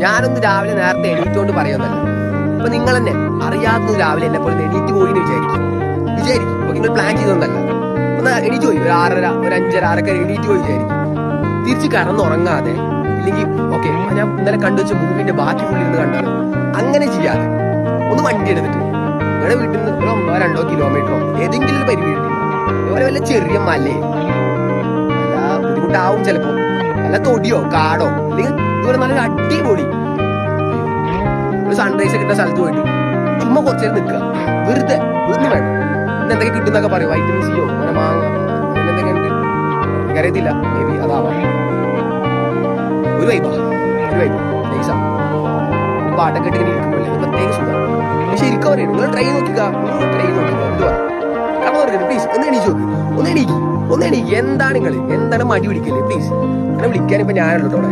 ഞാനൊന്ന് രാവിലെ നേരത്തെ എണീറ്റോണ്ട് പറയുന്നല്ല. ഇപ്പൊ നിങ്ങൾ തന്നെ അറിയാത്തത് രാവിലെ എന്നെ പോലെ എണീറ്റ് പോയി എന്ന് വിചാരിക്കും. നിങ്ങൾ പ്ലാൻ ചെയ്തൊന്നല്ല. ഒന്ന് എണീറ്റ് പോയി, ഒരു 6:30, ഒരു 5:30, 6:00 എണീറ്റ് പോയി വിചാരിക്കും. തിരിച്ച് കടന്നുറങ്ങാതെ, ഇല്ലെങ്കിൽ ഓക്കെ ഞാൻ ഇന്നലെ കണ്ടുവച്ച മൂവിന്റെ ബാക്കി പുള്ളിന്ന് കണ്ടാലോ, അങ്ങനെ ചെയ്യാതെ ഒന്ന് വണ്ടി എടുത്തിട്ട് നിങ്ങളുടെ വീട്ടിൽ നിന്ന് ഒരു 1-2 കിലോമീറ്ററോ ഏതെങ്കിലും ഒരു പരിധി ഇതുപോലെ വല്ല ചെറിയ മലയോ അല്ല ബുദ്ധിമുട്ടാവും ചിലപ്പോ, വല്ല തൊടിയോ കാടോ അല്ലെങ്കിൽ ഇതുപോലെ നല്ലൊരു അടിപൊളി ഒരു സൺറൈസ് കിട്ടുന്ന സ്ഥലത്ത് പോയിട്ട് ചുമ്മാ കുറച്ചു നേരം നിൽക്കുക. വെറുതെ ഒന്നും വേണം. ഇന്ന് എന്തൊക്കെ കിട്ടുന്നൊക്കെ പറയും, വൈറ്റമിൻ സിയോ അങ്ങനെ മാങ്ങ അങ്ങനെ എന്തൊക്കെ ഉണ്ട് എനിക്കറിയത്തില്ല. മേ ബി അതാവാം. ഒരു വൈബ് നൈസാ. പാട്ടൊക്കെ ഇട്ട് ഇരിക്കുമ്പോൾ പ്രത്യേക സുഖം. ശരിക്കും പറയും, നിങ്ങൾ ട്രെയിൻ നോക്കിക്കുക എന്തുവാ കാരണം പറയുന്നത്. പ്ലീസ് ഒന്ന് എണീച്ച് നോക്ക്, ഒന്ന് എണീക്ക്. എന്താണ് നിങ്ങൾ എന്താണ് മടി പിടിക്കല്ലേ? പ്ലീസ് അങ്ങനെ വിളിക്കാൻ ഇപ്പൊ ഞാനുള്ളൂ അവിടെ.